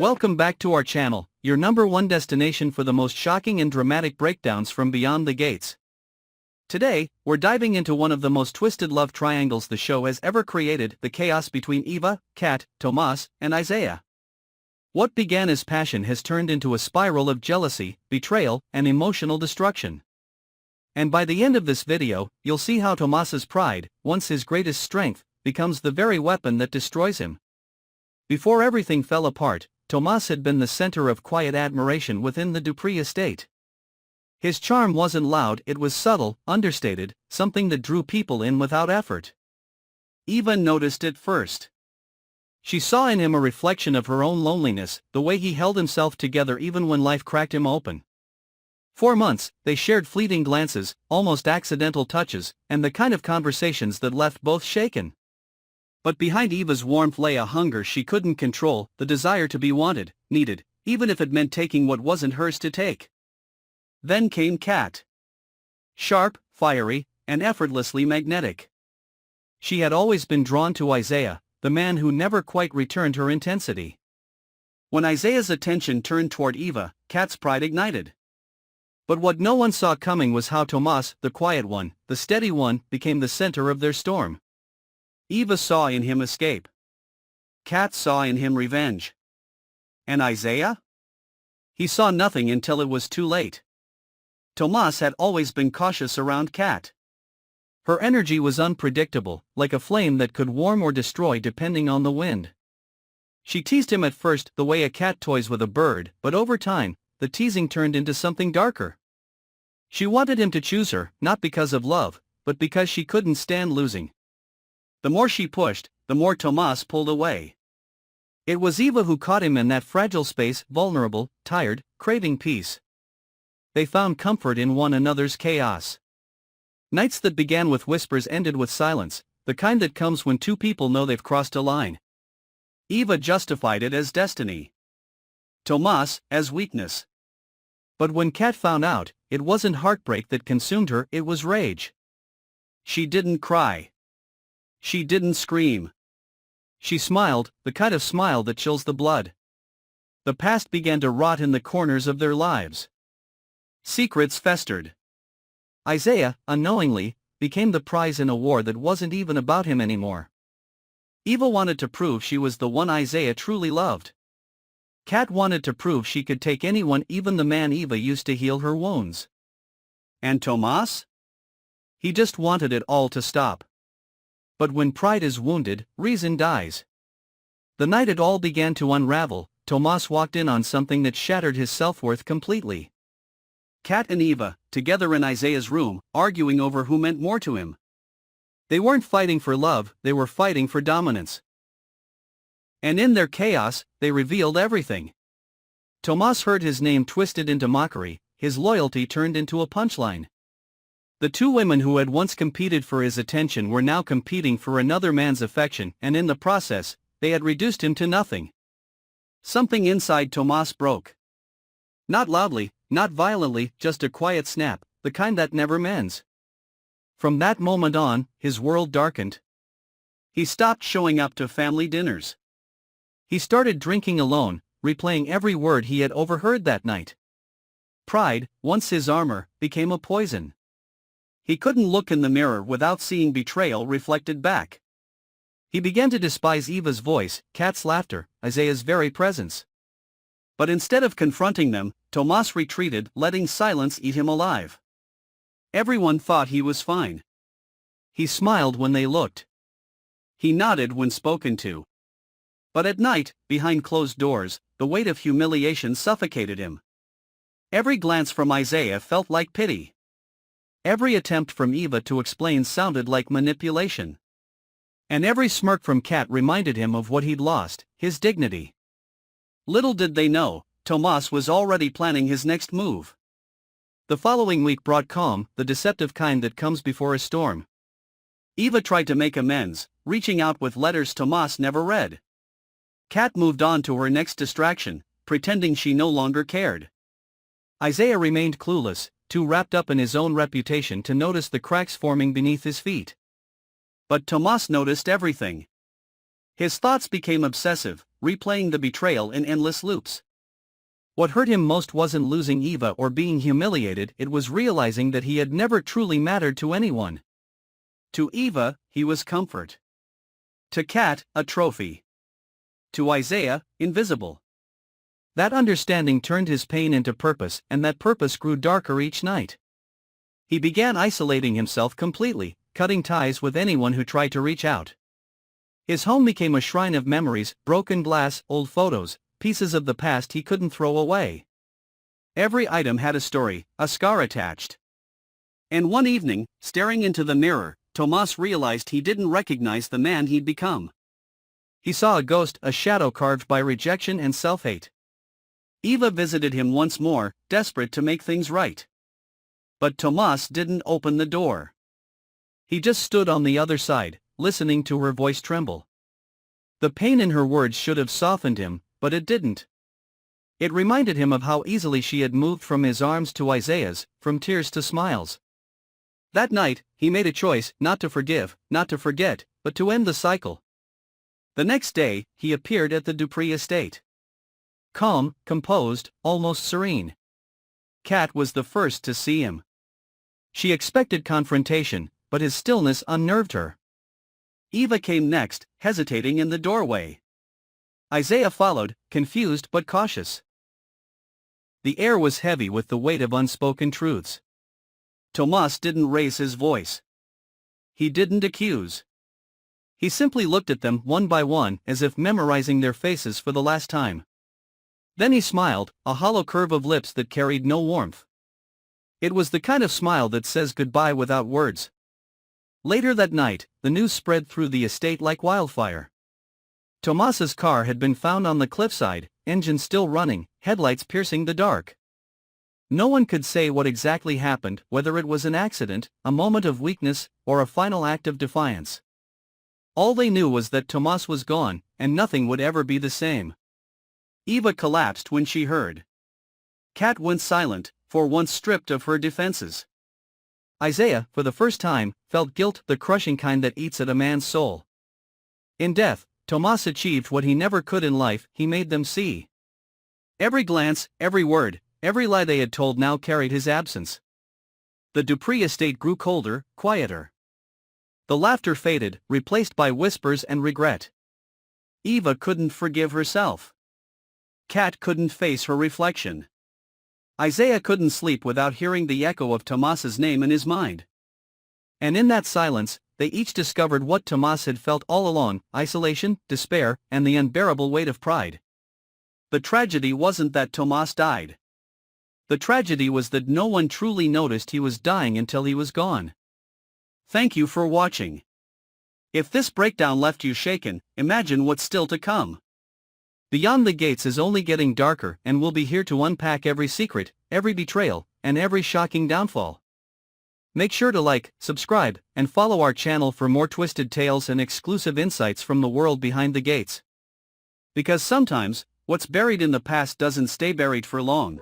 Welcome back to our channel, your #1 destination for the most shocking and dramatic breakdowns from beyond the gates. Today, we're diving into one of the most twisted love triangles the show has ever created, the chaos between Eva, Kat, Tomas, and Isaiah. What began as passion has turned into a spiral of jealousy, betrayal, and emotional destruction. And by the end of this video, you'll see how Tomas's pride, once his greatest strength, becomes the very weapon that destroys him. Before everything fell apart, Tomas had been the center of quiet admiration within the Dupree estate. His charm wasn't loud, it was subtle, understated, something that drew people in without effort. Eva noticed it first. She saw in him a reflection of her own loneliness, the way he held himself together even when life cracked him open. For months, they shared fleeting glances, almost accidental touches, and the kind of conversations that left both shaken. But behind Eva's warmth lay a hunger she couldn't control, the desire to be wanted, needed, even if it meant taking what wasn't hers to take. Then came Kat. Sharp, fiery, and effortlessly magnetic. She had always been drawn to Isaiah, the man who never quite returned her intensity. When Isaiah's attention turned toward Eva, Kat's pride ignited. But what no one saw coming was how Tomas, the quiet one, the steady one, became the center of their storm. Eva saw in him escape. Kat saw in him revenge. And Isaiah? He saw nothing until it was too late. Tomas had always been cautious around Kat. Her energy was unpredictable, like a flame that could warm or destroy depending on the wind. She teased him at first the way a cat toys with a bird, but over time, the teasing turned into something darker. She wanted him to choose her, not because of love, but because she couldn't stand losing. The more she pushed, the more Tomas pulled away. It was Eva who caught him in that fragile space, vulnerable, tired, craving peace. They found comfort in one another's chaos. Nights that began with whispers ended with silence, the kind that comes when two people know they've crossed a line. Eva justified it as destiny. Tomas, as weakness. But when Kat found out, it wasn't heartbreak that consumed her, it was rage. She didn't cry. She didn't scream. She smiled, the kind of smile that chills the blood. The past began to rot in the corners of their lives. Secrets festered. Isaiah, unknowingly, became the prize in a war that wasn't even about him anymore. Eva wanted to prove she was the one Isaiah truly loved. Kat wanted to prove she could take anyone, even the man Eva used to heal her wounds. And Tomas? He just wanted it all to stop. But when pride is wounded, reason dies. The night it all began to unravel, Tomas walked in on something that shattered his self-worth completely. Kat and Eva, together in Isaiah's room, arguing over who meant more to him. They weren't fighting for love, they were fighting for dominance. And in their chaos, they revealed everything. Tomas heard his name twisted into mockery, his loyalty turned into a punchline. The two women who had once competed for his attention were now competing for another man's affection, and in the process, they had reduced him to nothing. Something inside Tomas broke. Not loudly, not violently, just a quiet snap, the kind that never mends. From that moment on, his world darkened. He stopped showing up to family dinners. He started drinking alone, replaying every word he had overheard that night. Pride, once his armor, became a poison. He couldn't look in the mirror without seeing betrayal reflected back. He began to despise Eva's voice, Kat's laughter, Isaiah's very presence. But instead of confronting them, Tomas retreated, letting silence eat him alive. Everyone thought he was fine. He smiled when they looked. He nodded when spoken to. But at night, behind closed doors, the weight of humiliation suffocated him. Every glance from Isaiah felt like pity. Every attempt from Eva to explain sounded like manipulation. And every smirk from Kat reminded him of what he'd lost, his dignity. Little did they know, Tomas was already planning his next move. The following week brought calm, the deceptive kind that comes before a storm. Eva tried to make amends, reaching out with letters Tomas never read. Kat moved on to her next distraction, pretending she no longer cared. Isaiah remained clueless, too wrapped up in his own reputation to notice the cracks forming beneath his feet. But Tomas noticed everything. His thoughts became obsessive, replaying the betrayal in endless loops. What hurt him most wasn't losing Eva or being humiliated, it was realizing that he had never truly mattered to anyone. To Eva, he was comfort. To Kat, a trophy. To Isaiah, invisible. That understanding turned his pain into purpose, and that purpose grew darker each night. He began isolating himself completely, cutting ties with anyone who tried to reach out. His home became a shrine of memories, broken glass, old photos, pieces of the past he couldn't throw away. Every item had a story, a scar attached. And one evening, staring into the mirror, Tomas realized he didn't recognize the man he'd become. He saw a ghost, a shadow carved by rejection and self-hate. Eva visited him once more, desperate to make things right. But Tomas didn't open the door. He just stood on the other side, listening to her voice tremble. The pain in her words should have softened him, but it didn't. It reminded him of how easily she had moved from his arms to Isaiah's, from tears to smiles. That night, he made a choice, not to forgive, not to forget, but to end the cycle. The next day, he appeared at the Dupree estate. Calm, composed, almost serene. Kat was the first to see him. She expected confrontation, but his stillness unnerved her. Eva came next, hesitating in the doorway. Isaiah followed, confused but cautious. The air was heavy with the weight of unspoken truths. Tomas didn't raise his voice. He didn't accuse. He simply looked at them one by one, as if memorizing their faces for the last time. Then he smiled, a hollow curve of lips that carried no warmth. It was the kind of smile that says goodbye without words. Later that night, the news spread through the estate like wildfire. Tomas's car had been found on the cliffside, engine still running, headlights piercing the dark. No one could say what exactly happened, whether it was an accident, a moment of weakness, or a final act of defiance. All they knew was that Tomas was gone, and nothing would ever be the same. Eva collapsed when she heard. Kat went silent, for once stripped of her defenses. Isaiah, for the first time, felt guilt, the crushing kind that eats at a man's soul. In death, Tomas achieved what he never could in life, he made them see. Every glance, every word, every lie they had told now carried his absence. The Dupree estate grew colder, quieter. The laughter faded, replaced by whispers and regret. Eva couldn't forgive herself. Kat couldn't face her reflection. Isaiah couldn't sleep without hearing the echo of Tomas's name in his mind. And in that silence, they each discovered what Tomas had felt all along: isolation, despair, and the unbearable weight of pride. The tragedy wasn't that Tomas died. The tragedy was that no one truly noticed he was dying until he was gone. Thank you for watching. If this breakdown left you shaken, imagine what's still to come. Beyond the Gates is only getting darker, and we'll be here to unpack every secret, every betrayal, and every shocking downfall. Make sure to like, subscribe, and follow our channel for more twisted tales and exclusive insights from the world behind the gates. Because sometimes, what's buried in the past doesn't stay buried for long.